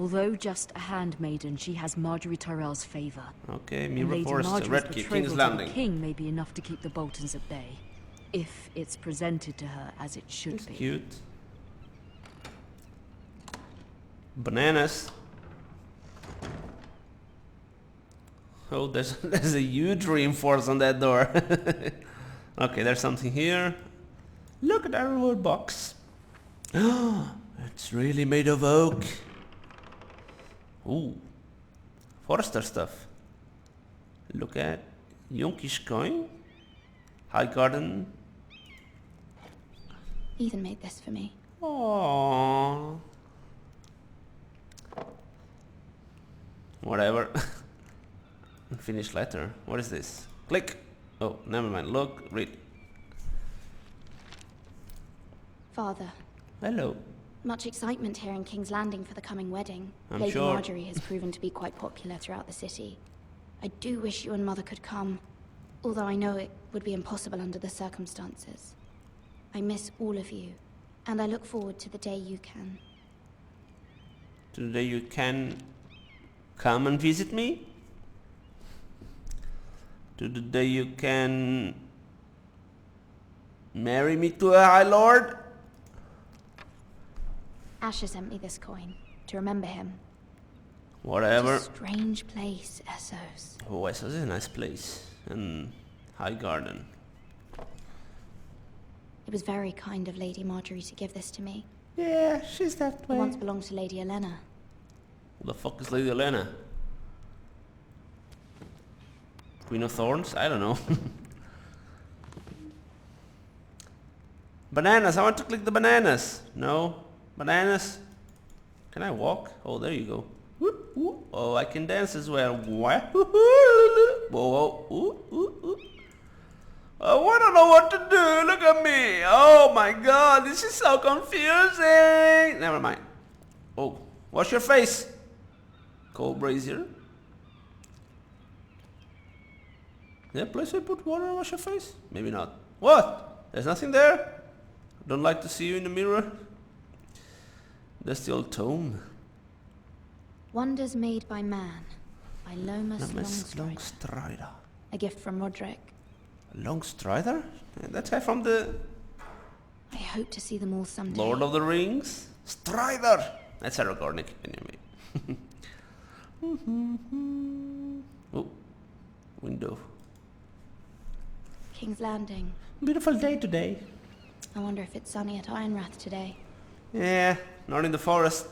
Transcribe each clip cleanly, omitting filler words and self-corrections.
Although just a handmaiden, she has Marjorie Tyrell's favor. Okay, And Mira Lady Forrester, Marjorie's Red Key, betrothal King's to Landing. the king may be enough to keep the Boltons at bay, if it's presented to her as it should It's be. cute. Bananas. Oh, there's a huge reinforce on that door. Okay, there's something here. Look at our reward box. It's really made of oak. Ooh, Forrester stuff. Look at Yonkish coin. High garden. Ethan made this for me. Aww. Whatever. Unfinished letter. What is this? Click. Oh, never mind. Look, read. Father, Hello. much excitement here in King's Landing for the coming wedding. I'm Lady sure. Marjorie has proven to be quite popular throughout the city. I do wish you and Mother could come, although I know it would be impossible under the circumstances. I miss all of you, and I look forward to the day you can. Today you can come and visit me? To the day you can marry me to a High Lord? Asher sent me this coin to remember him. Whatever. It's a strange place, Essos. Oh, Essos is a nice place. And High Garden. It was very kind of Lady Marjorie to give this to me. Yeah, she's that It way. once belonged to Lady Elena. Who the fuck is Lady Elena? Queen of Thorns? I don't know. Bananas! I want to click the bananas! No? Bananas? Can I walk? Oh, there you go. Whoop, whoop. Oh, I can dance as well. Whoa, whoa. Ooh, ooh, ooh. Oh, I don't know what to do. Look at me. Oh my god, this is so confusing. Never mind. Oh, wash your face. Cold brazier. Is there a place I put water and wash your face? Maybe not. What? There's nothing there? Don't like to see you in the mirror? That's the old tome. Wonders Made by Man, by Lomas Lomas Longstrider. Longstrider. A gift from Roderick. Longstrider? Yeah, that's guy from the I hope to see them all someday. Lord of the Rings? Strider! That's Aragorn anyway. Oh, window. King's Landing. Beautiful day today. I wonder if it's sunny at Ironrath today. Yeah, not in the forest.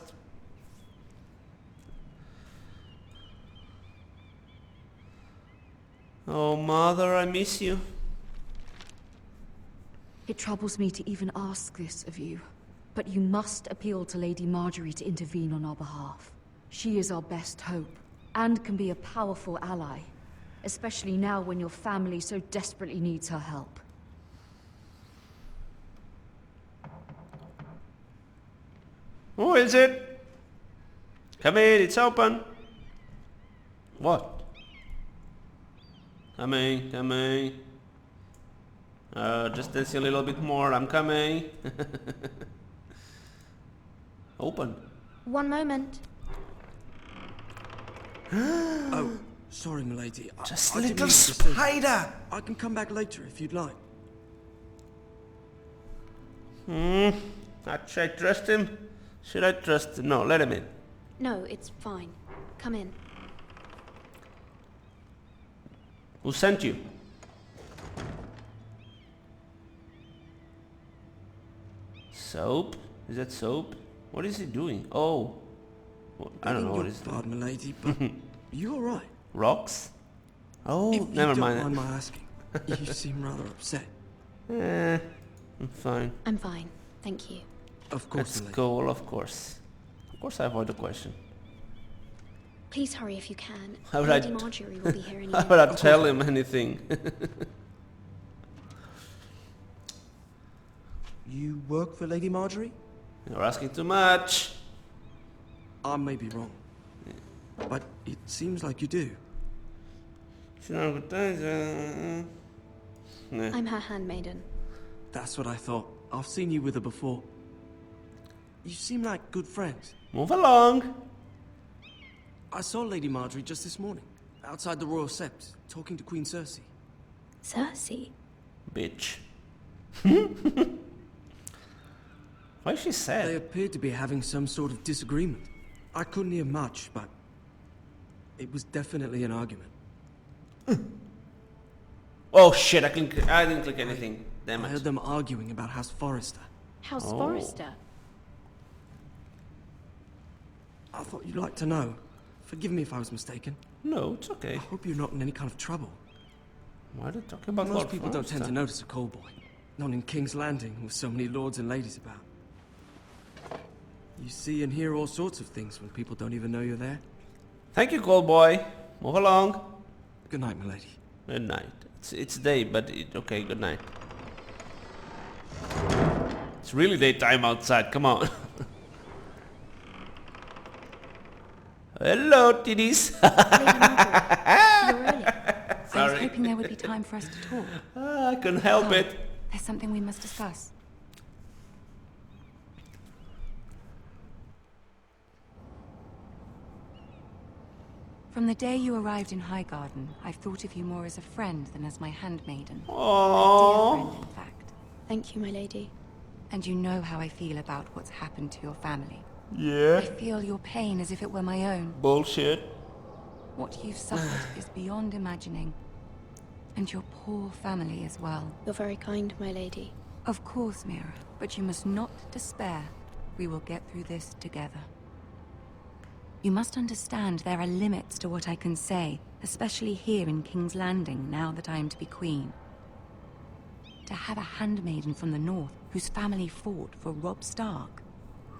Oh, mother, I miss you. It troubles me to even ask this of you, but you must appeal to Lady Marjorie to intervene on our behalf. She is our best hope, and can be a powerful ally, especially now when your family so desperately needs her help. Who is it? Come in, it's open. What? Coming, coming. Just dancing a little bit more, I'm coming. Open. One moment. Oh, sorry, milady. Just I a didn't little mean to say- spider. I can come back later if you'd like. Should I trust him? Should I trust him? No, let him in. No, it's fine. Come in. Who sent you? Soap? Is that soap? What is he doing? Oh. Well, I don't know what is it. Pardon, milady, but you all right? Rocks? Oh, If never you don't mind. mind my asking, you seem rather upset. I'm fine. I'm fine. Thank you. Of course, That's milady. cool, of course. Of course I avoid the question. Please hurry if you can. How would Lady I- Marjorie will be here in a How minute. would I Of tell course. him anything? You work for Lady Marjorie? You're asking too much. I may be wrong, but it seems like you do. Nah. I'm her handmaiden. That's what I thought. I've seen you with her before. You seem like good friends. Move along. I saw Lady Marjorie just this morning, outside the Royal Sept, talking to Queen Cersei. Cersei? Bitch. Why is she sad? They appeared to be having some sort of disagreement. I couldn't hear much, but it was definitely an argument. Oh shit, I didn't click anything. Damn I it. heard them arguing about House Forrester. House Oh. Forrester? I thought you'd like to know. Forgive me if I was mistaken. No, it's okay. I hope you're not in any kind of trouble. Why are they talking about Most Lord people don't tend to Forrester? notice a call boy. Not in King's Landing with so many lords and ladies about. You see and hear all sorts of things when people don't even know you're there. Thank you, call boy. Move along. Good night, milady. Good night. It's day, but okay, good night. It's really daytime outside, come on. Hello, titties. Lady Marjorie, you're early. I was Sorry. hoping there would be time for us to talk. I couldn't help it. There's something we must discuss. From the day you arrived in Highgarden, I've thought of you more as a friend than as my handmaiden. A dear Aww. friend, in fact. Thank you, my lady. And you know how I feel about what's happened to your family. Yeah. I feel your pain as if it were my own. Bullshit. What you've suffered is beyond imagining. And your poor family as well. You're very kind, my lady. Of course, Mira, but you must not despair. We will get through this together. You must understand there are limits to what I can say, especially here in King's Landing, now that I am to be queen. To have a handmaiden from the north whose family fought for Robb Stark.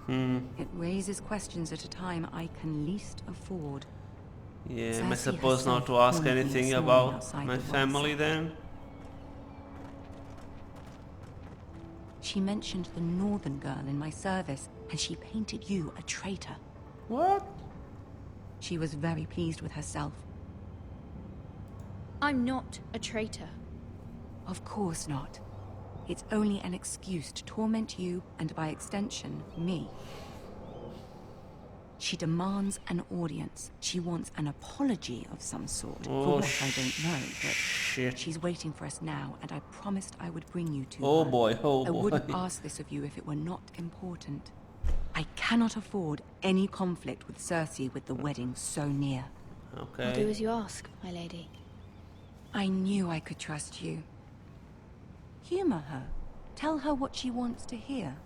It raises questions at a time I can least afford. Yeah, am I Cersei supposed not to herself ask warned me anything this morning about outside my the walls. family then? She mentioned the northern girl in my service, and she painted you a traitor. What? She was very pleased with herself. I'm not a traitor. Of course not. It's only an excuse to torment you, and by extension, me. She demands an audience. She wants an apology of some sort. Oh, for what I don't know, but shit. she's waiting for us now, and I promised I would bring you to Oh her. boy, oh I boy. wouldn't ask this of you if it were not important. I cannot afford any conflict with Cersei with the wedding so near. I'll do Okay. as you ask, my lady. I knew I could trust you. Humor her. Tell her what she wants to hear.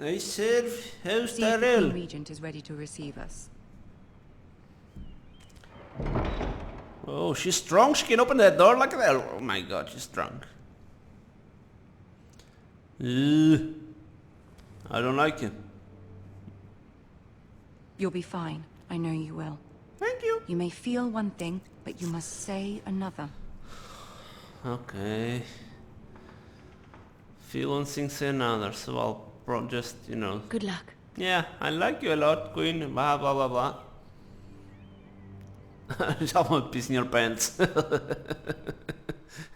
I said, how's See if the Tyrell? Queen Regent is ready to receive us. Oh, she's strong. She can open that door like that. Oh my god, she's strong. Ugh. I don't like it. You'll be fine. I know you will. Thank you. You may feel one thing, but you must say another. Okay. Feel one thing, say another. So I'll just, you know. Good luck. Yeah, I like you a lot, Queen. Blah blah blah blah. Someone piss in your pants.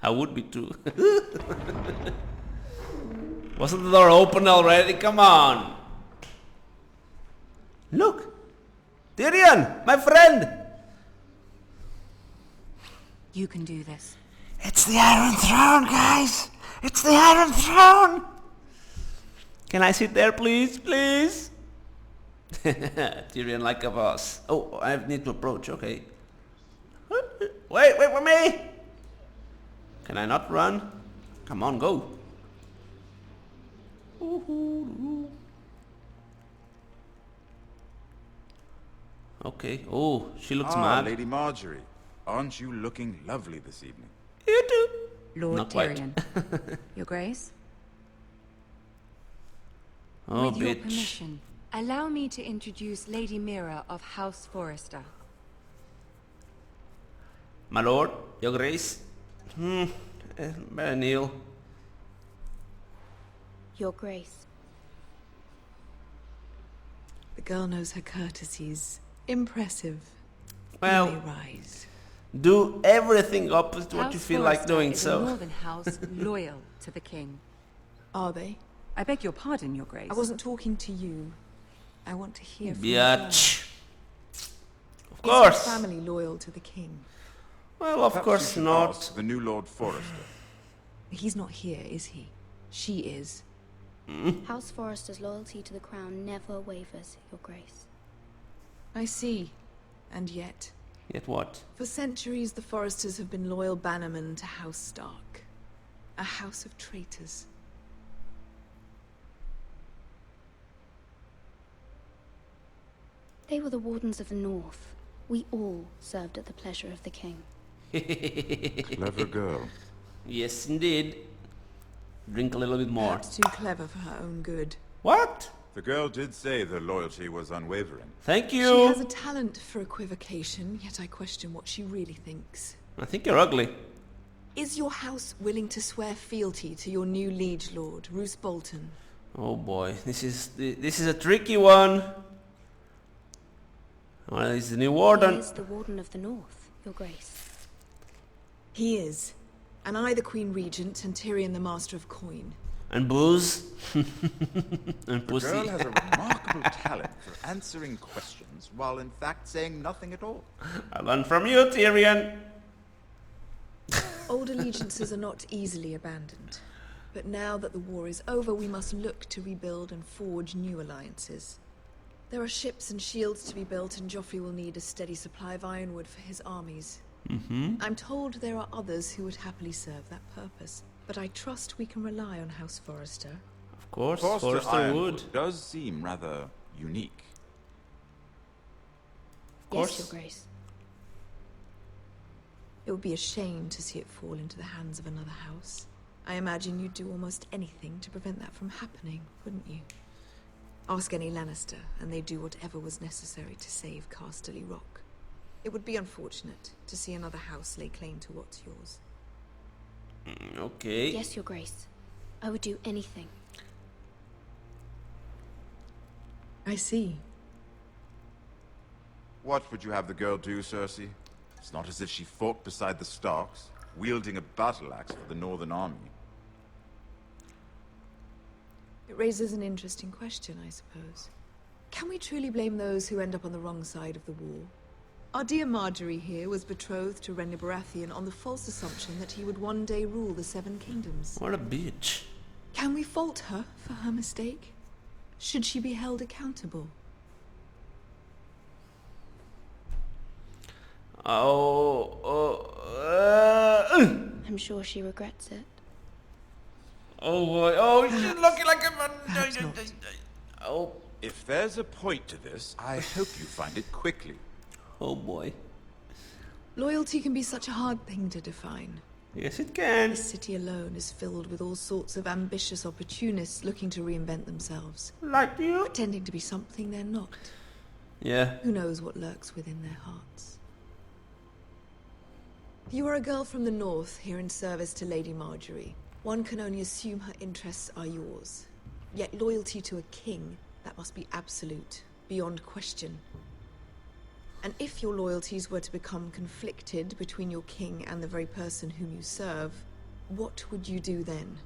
I would be too. Wasn't the door open already? Come on. Look, Tyrion, my friend. You can do this. It's the Iron Throne, guys. It's the Iron Throne. Can I sit there, please, please? Tyrion like a boss. Oh, I need to approach. Okay. Wait for me. Can I not run? Come on, go. Okay. Oh, she looks mad. Lady Marjorie. Aren't you looking lovely this evening? You too. Lord Not quite. Tyrion. Your Grace? Oh, With your bitch. permission, allow me to introduce Lady Mira of House Forrester. My lord, your grace. Better kneel. Your Grace. The girl knows her courtesies. Impressive. Well, You may rise. do everything opposite to what you House feel like Forrester doing, is so. a northern house loyal to the king. Are they? I beg your pardon, Your Grace. I wasn't talking to you. I want to hear from her. Bitch. Of Is course. your family loyal to the king? Well, of Perhaps course you should not. ask the new Lord Forrester. He's not here, is he? She is. House Forrester's loyalty to the crown never wavers, Your Grace. I see. And yet, Yet what? for centuries the Forresters have been loyal bannermen to House Stark. A house of traitors. They were the Wardens of the North. We all served at the pleasure of the king. Clever girl. Yes, indeed. Drink a little bit more. Perhaps too clever for her own good. What? The girl did say their loyalty was unwavering. Thank She you. has a talent for equivocation, yet I question what she really thinks. I think you're ugly. Is your house willing to swear fealty to your new liege lord, Roose Bolton? Oh boy, this is a tricky one. Well, he's the new He warden. is the Warden of the North, Your Grace. He is. And I the Queen Regent, and Tyrion the Master of Coin. And booze. And The pussy. girl has a remarkable talent for answering questions while in fact saying nothing at all. I learned from you, Tyrion. Old allegiances are not easily abandoned. But now that the war is over, we must look to rebuild and forge new alliances. There are ships and shields to be built, and Joffrey will need a steady supply of ironwood for his armies. I'm told there are others who would happily serve that purpose, but I trust we can rely on House Forrester. Of course, Forrester Forrester Ironwood would. does seem rather unique. Of course. Yes, Your Grace. It would be a shame to see it fall into the hands of another house. I imagine you'd do almost anything to prevent that from happening, wouldn't you? Ask any Lannister, and they'd do whatever was necessary to save Casterly Rock. It would be unfortunate to see another house lay claim to what's yours. Okay. Yes, Your Grace. I would do anything. I see. What would you have the girl do, Cersei? It's not as if she fought beside the Starks, wielding a battle axe for the Northern Army. It raises an interesting question, I suppose. Can we truly blame those who end up on the wrong side of the war? Our dear Marjorie here was betrothed to Renly Baratheon on the false assumption that he would one day rule the Seven Kingdoms. What a bitch. Can we fault her for her mistake? Should she be held accountable? I'm sure she regrets it. Oh boy. Oh, she's looking like a... Perhaps not. Oh. If there's a point to this, I hope you find it quickly. Oh boy. Loyalty can be such a hard thing to define. Yes, it can. This city alone is filled with all sorts of ambitious opportunists looking to reinvent themselves, Like you. pretending to be something they're not. Yeah. Who knows what lurks within their hearts? You are a girl from the north, here in service to Lady Marjorie. One can only assume her interests are yours. Yet loyalty to a king, that must be absolute, beyond question. And if your loyalties were to become conflicted between your king and the very person whom you serve, what would you do then?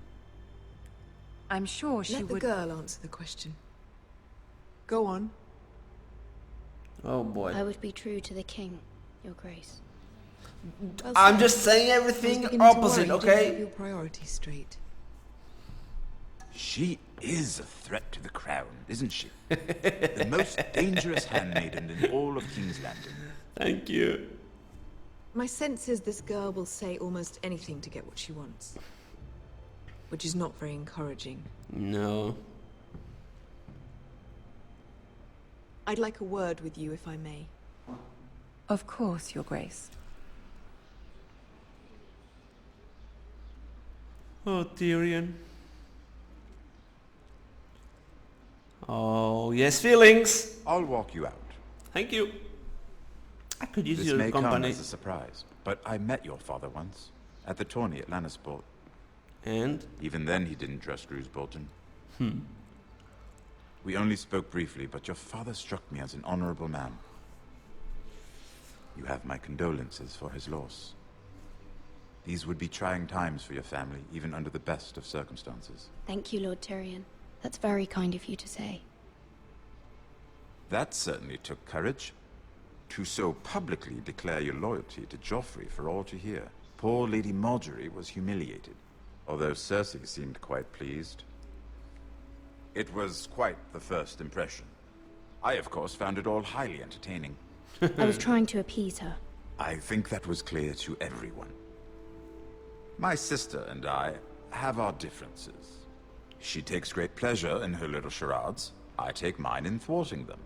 I'm sure she Let the would... girl answer the question. Go on. Oh boy. I would be true to the king, Your Grace. Well I'm said. just saying I was everything beginning to opposite, worry you didn't have okay? your priorities straight. She is a threat to the crown, isn't she? The most dangerous handmaiden in all of King's Landing. Thank you. My sense is this girl will say almost anything to get what she wants. Which is not very encouraging. No. I'd like a word with you, if I may. Of course, Your Grace. Oh, Tyrion. Oh, yes, feelings. I'll walk you out. Thank you. I could use This your may come company. as a surprise, but I met your father once, at the tourney at Lannisport. And? Even then he didn't trust Roose Bolton. We only spoke briefly, but your father struck me as an honorable man. You have my condolences for his loss. These would be trying times for your family, even under the best of circumstances. Thank you, Lord Tyrion. That's very kind of you to say. That certainly took courage. To so publicly declare your loyalty to Joffrey for all to hear. Poor Lady Marjorie was humiliated, although Cersei seemed quite pleased. It was quite the first impression. I, of course, found it all highly entertaining. I was trying to appease her. I think that was clear to everyone. My sister and I have our differences. She takes great pleasure in her little charades. I take mine in thwarting them.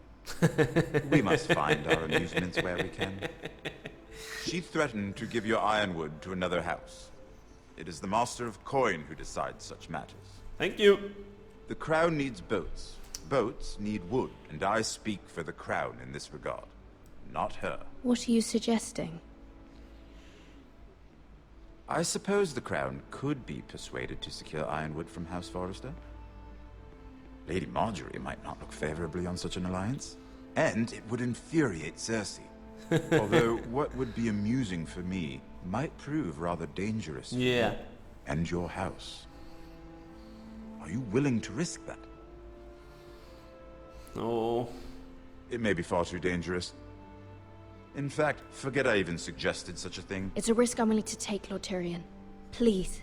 We must find our amusements where we can. She threatened to give your ironwood to another house. It is the Master of Coin who decides such matters. Thank you. The crown needs boats. Boats need wood, and I speak for the crown in this regard. Not her. What are you suggesting? I suppose the crown could be persuaded to secure ironwood from House Forrester. Lady Marjorie might not look favorably on such an alliance, and it would infuriate Cersei. Although what would be amusing for me might prove rather dangerous for Yeah. you and your house. Are you willing to risk that? Oh. It may be far too dangerous. In fact, forget I even suggested such a thing. It's a risk I'm willing to take, Lord Tyrion. Please.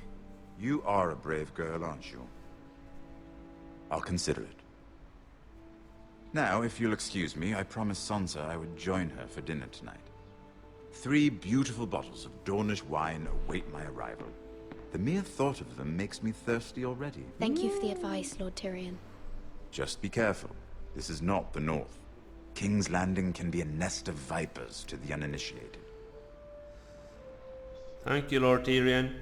You are a brave girl, aren't you? I'll consider it. Now, if you'll excuse me, I promised Sansa I would join her for dinner tonight. 3 beautiful bottles of Dornish wine await my arrival. The mere thought of them makes me thirsty already. Thank you for the advice, Lord Tyrion. Just be careful. This is not the North. King's Landing can be a nest of vipers to the uninitiated. Thank you, Lord Tyrion.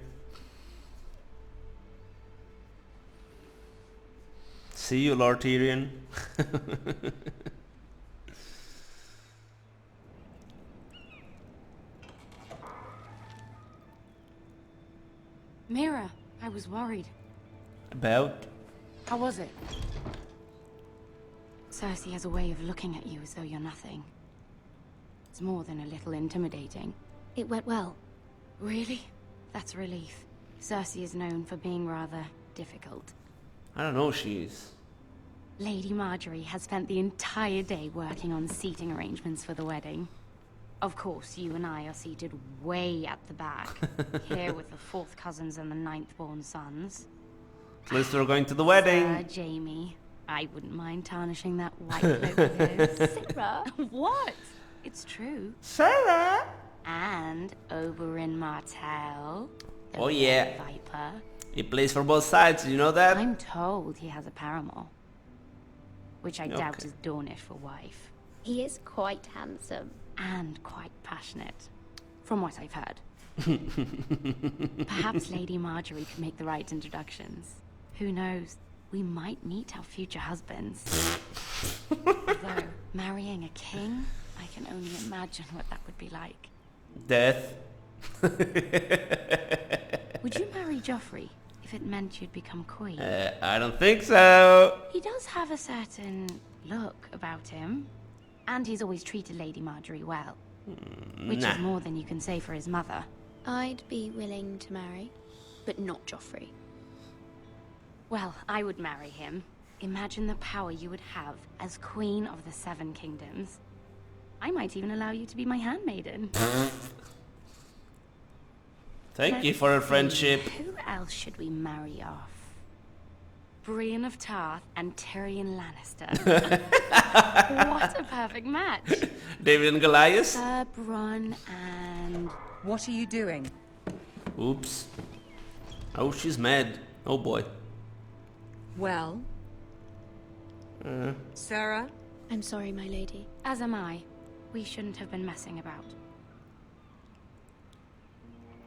See you, Lord Tyrion. Mira, I was worried. About? How was it? Cersei has a way of looking at you as though you're nothing. It's more than a little intimidating. It went well. Really? That's a relief. Cersei is known for being rather difficult. I don't know, she's... Lady Marjorie has spent the entire day working on seating arrangements for the wedding. Of course, you and I are seated way at the back, here with the 4th cousins and the 9th-born sons. At least we're going to the wedding. Jamie, I wouldn't mind tarnishing that white cloak of his. Sarah? What? It's true. Sarah! And Oberyn Martell, the Oh, yeah. Red Viper. He plays for both sides, you know that? I'm told he has a paramour, which I doubt Okay. is Dornish for wife. He is quite handsome. And quite passionate, from what I've heard. Perhaps Lady Marjorie could make the right introductions. Who knows? We might meet our future husbands. Although, marrying a king, I can only imagine what that would be like. Death. Would you marry Joffrey if it meant you'd become queen? I don't think so. He does have a certain look about him. And he's always treated Lady Marjorie well. Which nah. is more than you can say for his mother. I'd be willing to marry, but not Joffrey. Well, I would marry him. Imagine the power you would have as Queen of the 7 Kingdoms. I might even allow you to be my handmaiden. Thank you for your friendship. Who else should we marry off? Brienne of Tarth and Tyrion Lannister. What a perfect match. David and Goliath? Bronn and... What are you doing? Oops. Oh, she's mad. Oh boy. Well? Sarah? I'm sorry, my lady. As am I. We shouldn't have been messing about.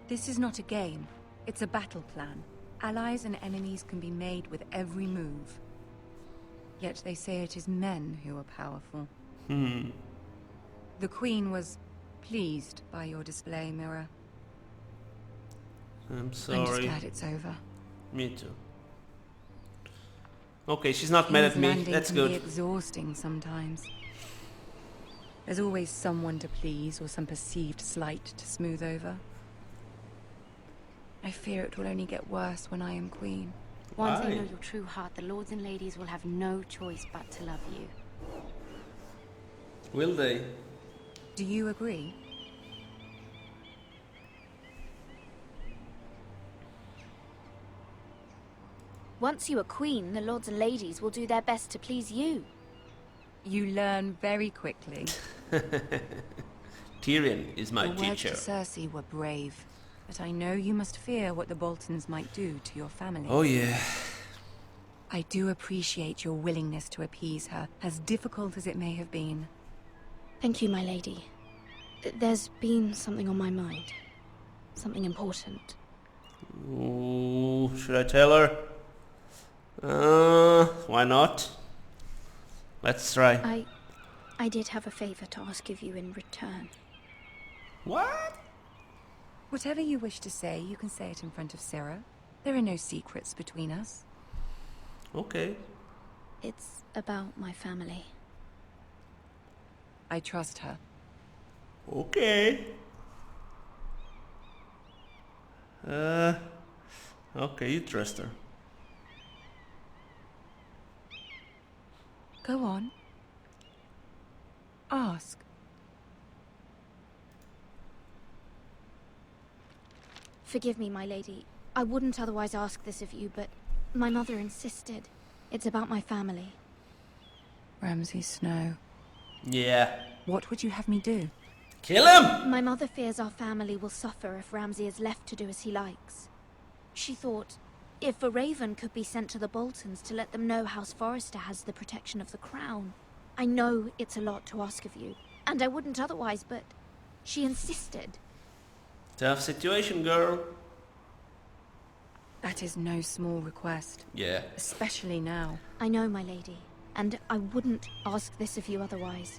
This is not a game. It's a battle plan. Allies and enemies can be made with every move. Yet they say it is men who are powerful. The Queen was pleased by your display, Mira. I'm I'm just sorry. glad it's over. Me too. Okay, she's not mad at King's me. Landing That's can be good. exhausting sometimes. There's always someone to please or some perceived slight to smooth over. I fear it will only get worse when I am queen. Once Why? they know your true heart, the lords and ladies will have no choice but to love you. Will they? Do you agree? Once you are queen, the lords and ladies will do their best to please you. You learn very quickly. Tyrion is my Your words teacher. to Cersei were brave, but I know you must fear what the Boltons might do to your family. Oh yeah. I do appreciate your willingness to appease her, as difficult as it may have been. Thank you, my lady. There's been something on my mind. Something important. Ooh, should I tell her? Why not? Let's try. I did have a favor to ask of you in return. What? Whatever you wish to say, you can say it in front of Sarah. There are no secrets between us. Okay. It's about my family. I trust her. Okay. Okay, you trust her. Go on. Ask. Forgive me, my lady. I wouldn't otherwise ask this of you, but my mother insisted. It's about my family. Ramsay Snow. Yeah. What would you have me do? Kill him! My mother fears our family will suffer if Ramsay is left to do as he likes. She thought, if a raven could be sent to the Boltons to let them know House Forrester has the protection of the crown. I know it's a lot to ask of you, and I wouldn't otherwise, but she insisted. Tough situation, girl. That is no small request. Yeah. Especially now. I know, my lady, and I wouldn't ask this of you otherwise.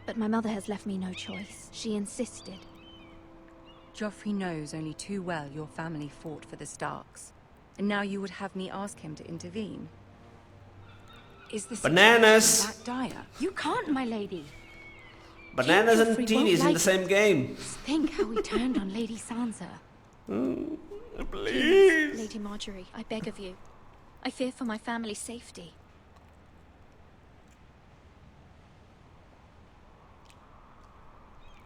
But my mother has left me no choice. She insisted. Joffrey knows only too well your family fought for the Starks. And now you would have me ask him to intervene? Is this Bananas! that dire? You can't, my lady. Bananas and Joffrey teenies won't in like the same game. Think how he turned on Lady Sansa. Please. Lady Marjorie, I beg of you. I fear for my family's safety.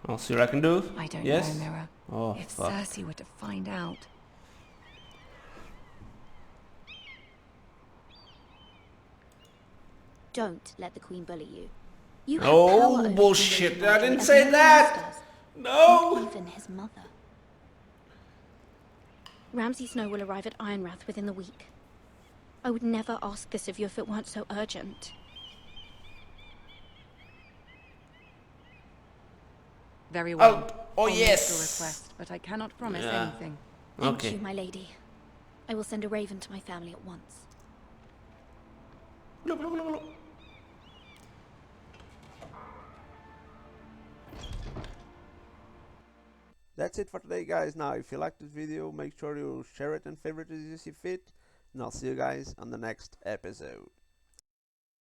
I'll see what I can do. I don't Yes? know, Mira. Oh, If fuck. Cersei were to find out... Don't let the Queen bully you. You have Oh, power over bullshit. Lady I Marjorie didn't as say no one that. else does. No! Not even his mother. Ramsay Snow will arrive at Ironrath within the week. I would never ask this of you if it weren't so urgent. Very well. Oh, I'll make yes. your request, but I cannot promise Yeah. anything. Thank Okay. you, my lady. I will send a raven to my family at once. Look, look, look, look. That's it for today, guys. Now, if you like this video, make sure you share it and favorite it as you see fit. And I'll see you guys on the next episode.